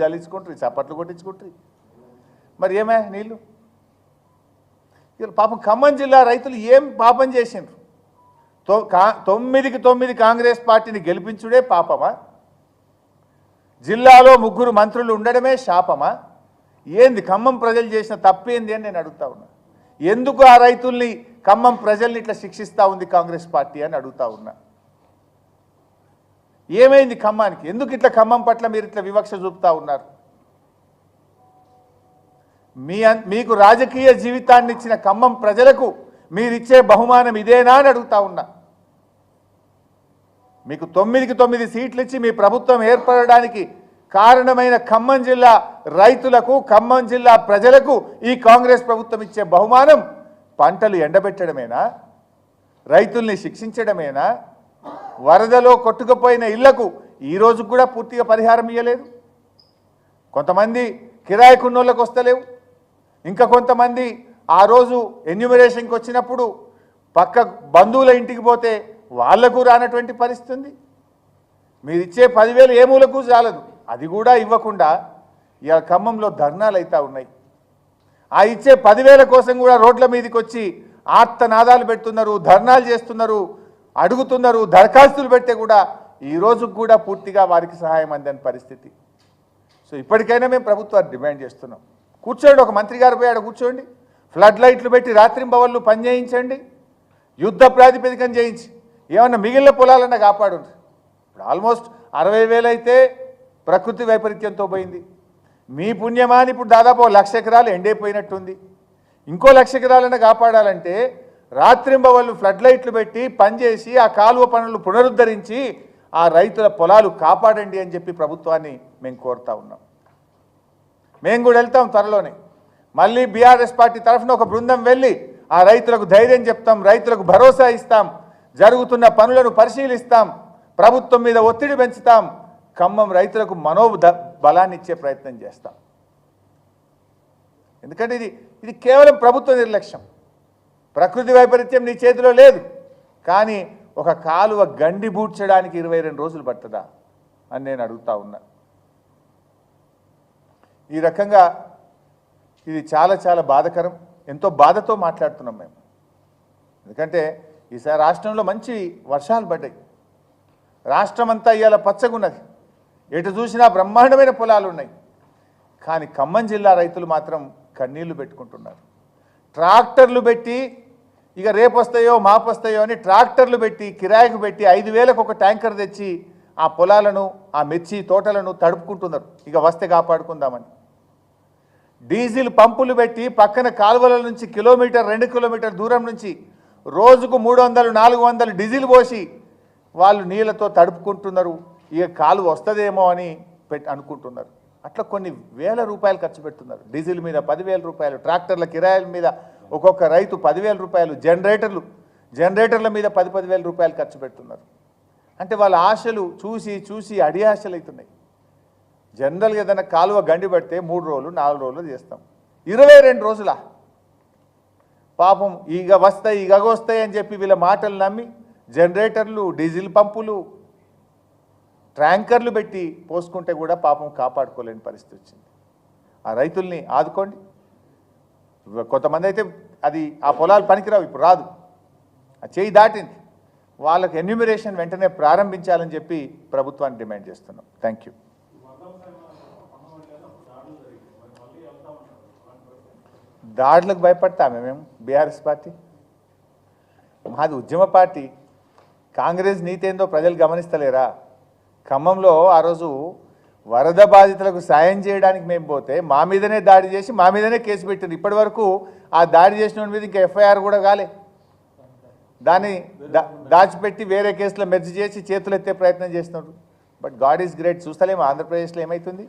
జాలించుకుంటారు, చప్పట్లు కొట్టించుకుంటారు. మరి ఏమే నీళ్ళు పాపం ఖమ్మం జిల్లా రైతులు ఏం పాపం చేసిండ్రు? 9కి 9 కాంగ్రెస్ పార్టీని గెలిపించుడే పాపమా? జిల్లాలో 3 మంత్రులు ఉండడమే శాపమా? ఏంది ఖమ్మం ప్రజలు చేసిన తప్పేంది అని నేను అడుగుతా ఉన్నా. ఎందుకు ఆ రైతుల్ని ఖమ్మం ప్రజల్ని ఇట్లా శిక్షిస్తూ ఉంది కాంగ్రెస్ పార్టీ అని అడుగుతా ఉన్నా. ఏమైంది ఖమ్మానికి? ఎందుకు ఇట్లా ఖమ్మం పట్ల మీరు ఇట్లా వివక్ష చూపుతా ఉన్నారు? మీకు రాజకీయ జీవితాన్ని ఇచ్చిన ఖమ్మం ప్రజలకు మీరిచ్చే బహుమానం ఇదేనా అని అడుగుతా ఉన్నా. మీకు 9కి 9 సీట్లు ఇచ్చి మీ ప్రభుత్వం ఏర్పడడానికి కారణమైన ఖమ్మం జిల్లా రైతులకు, ఖమ్మం జిల్లా ప్రజలకు ఈ కాంగ్రెస్ ప్రభుత్వం ఇచ్చే బహుమానం పంటలు ఎండబెట్టడమేనా? రైతుల్ని శిక్షించడమేనా? వరదలో కొట్టుకుపోయిన ఇళ్లకు ఈరోజు కూడా పూర్తిగా పరిహారం ఇవ్వలేదు. కొంతమంది కిరాయికున్నోళ్ళకు వస్తలేవు. ఇంకా కొంతమంది ఆ రోజు ఎన్యూమరేషన్కి వచ్చినప్పుడు పక్క బంధువుల ఇంటికి పోతే వాళ్లకు రానటువంటి పరిస్థితి ఉంది. మీరు ఇచ్చే 10,000 ఏ మూలకు చాలదు. అది కూడా ఇవ్వకుండా ఇవాళ ఖమ్మంలో ధర్నాలు అవుతూ ఉన్నాయి. ఆ ఇచ్చే 10,000 కోసం కూడా రోడ్ల మీదకి వచ్చి ఆర్తనాదాలు పెడుతున్నారు, ధర్నాలు చేస్తున్నారు, అడుగుతున్నారు. దరఖాస్తులు పెడితే కూడా ఈరోజు కూడా పూర్తిగా వారికి సహాయం అందని పరిస్థితి. సో ఇప్పటికైనా మేము ప్రభుత్వాన్ని డిమాండ్ చేస్తున్నాం. కూర్చోండి, ఒక మంత్రి గారు పోయి ఆడ కూర్చోండి, ఫ్లడ్ లైట్లు పెట్టి రాత్రింబవళ్ళు పని చేయించండి, యుద్ధ ప్రాతిపదికన చేయించి ఏమన్నా మిగిలిన పొలాలన్నా కాపాడు. ఇప్పుడు ఆల్మోస్ట్ 60,000 అయితే ప్రకృతి వైపరీత్యంతో పోయింది. మీ పుణ్యమాని ఇప్పుడు దాదాపు 1,00,000 ఎకరాలు ఎండైపోయినట్టుంది. ఇంకో 1,00,000 ఎకరాలన్నా కాపాడాలంటే రాత్రింబవళ్ళు ఫ్లడ్ లైట్లు పెట్టి పనిచేసి ఆ కాలువ పనులు పునరుద్ధరించి ఆ రైతుల పొలాలు కాపాడండి అని చెప్పి ప్రభుత్వాన్ని మేము కోరుతా ఉన్నాం. మేము కూడా వెళ్తాం త్వరలోనే. మళ్ళీ బీఆర్ఎస్ పార్టీ తరఫున ఒక బృందం వెళ్ళి ఆ రైతులకు ధైర్యం చెప్తాం, రైతులకు భరోసా ఇస్తాం, జరుగుతున్న పనులను పరిశీలిస్తాం, ప్రభుత్వం మీద ఒత్తిడి పెంచుతాం, ఖమ్మం రైతులకు బలాన్ని ఇచ్చే ప్రయత్నం చేస్తాం. ఎందుకంటే ఇది కేవలం ప్రభుత్వ నిర్లక్ష్యం. ప్రకృతి వైపరీత్యం నీ చేతిలో లేదు, కానీ ఒక కాలువ గండి బూడ్చడానికి 22 రోజులు పడుతుందా అని నేను అడుగుతా ఉన్నా. ఈ రకంగా ఇది చాలా చాలా బాధకరం. ఎంతో బాధతో మాట్లాడుతున్నాం మేము. ఎందుకంటే ఈసారి రాష్ట్రంలో మంచి వర్షాలు పడ్డాయి. రాష్ట్రం అంతా ఇవాళ పచ్చగున్నది, ఎటు చూసినా బ్రహ్మాండమైన పొలాలు ఉన్నాయి. కానీ ఖమ్మం జిల్లా రైతులు మాత్రం కన్నీళ్లు పెట్టుకుంటున్నారు. ట్రాక్టర్లు పెట్టి ఇక రేపు వస్తాయో మాపు వస్తాయో అని ట్రాక్టర్లు పెట్టి కిరాయికి పెట్టి 5,000కు ఒక ట్యాంకర్ తెచ్చి ఆ పొలాలను, ఆ మిర్చి తోటలను తడుపుకుంటున్నారు. ఇక వస్తే కాపాడుకుందామని డీజిల్ పంపులు పెట్టి పక్కన కాలువల నుంచి కిలోమీటర్ 2 కిలోమీటర్ దూరం నుంచి రోజుకు 300-400 డీజిల్ పోసి వాళ్ళు నీళ్ళతో తడుపుకుంటున్నారు. ఇక కాలువ వస్తుందేమో అని అనుకుంటున్నారు. అట్లా కొన్ని వేల రూపాయలు ఖర్చు పెడుతున్నారు. డీజిల్ మీద 10,000 రూపాయలు, ట్రాక్టర్ల కిరాయిల మీద ఒక్కొక్క రైతు 10,000 రూపాయలు, జనరేటర్ల మీద 10,000 రూపాయలు ఖర్చు పెడుతున్నారు. అంటే వాళ్ళ ఆశలు చూసి చూసి అడియాశలు అవుతున్నాయి. జనరల్గా ఏదైనా కాలువ గండి పెడితే 3 రోజులు 4 రోజులు చేస్తాం, 22 రోజులా? పాపం ఇక వస్తాయి అని చెప్పి వీళ్ళ మాటలు నమ్మి జనరేటర్లు, డీజిల్ పంపులు, ట్యాంకర్లు పెట్టి పోసుకుంటే కూడా పాపం కాపాడుకోలేని పరిస్థితి వచ్చింది. ఆ రైతుల్ని ఆదుకోండి. కొంతమంది అయితే అది ఆ పొలాలు పనికిరావు, ఇప్పుడు రాదు, ఆ చేయి దాటింది. వాళ్ళకి ఎన్యూమరేషన్ వెంటనే ప్రారంభించాలని చెప్పి ప్రభుత్వాన్ని డిమాండ్ చేస్తున్నాం. Thank you. దాడులకు భయపడతామే మేము? బీఆర్ఎస్ పార్టీ మాది ఉద్యమ పార్టీ. కాంగ్రెస్ నీతి ఏందో ప్రజలు గమనిస్తలేరా? ఖమ్మంలో ఆ రోజు వరద బాధితులకు సాయం చేయడానికి మేము పోతే మా మీదనే దాడి చేసి మా మీదనే కేసు పెట్టారు. ఇప్పటి వరకు ఆ దాడి చేసిన మీద ఇంకా ఎఫ్ఐఆర్ కూడా కాలే. దాన్ని దాచిపెట్టి వేరే కేసులో మెర్జ్ చేసి చేతులు ఎత్తే ప్రయత్నం చేస్తున్నారు. But God is great. చూస్తలేము ఆంధ్రప్రదేశ్లో ఏమవుతుంది.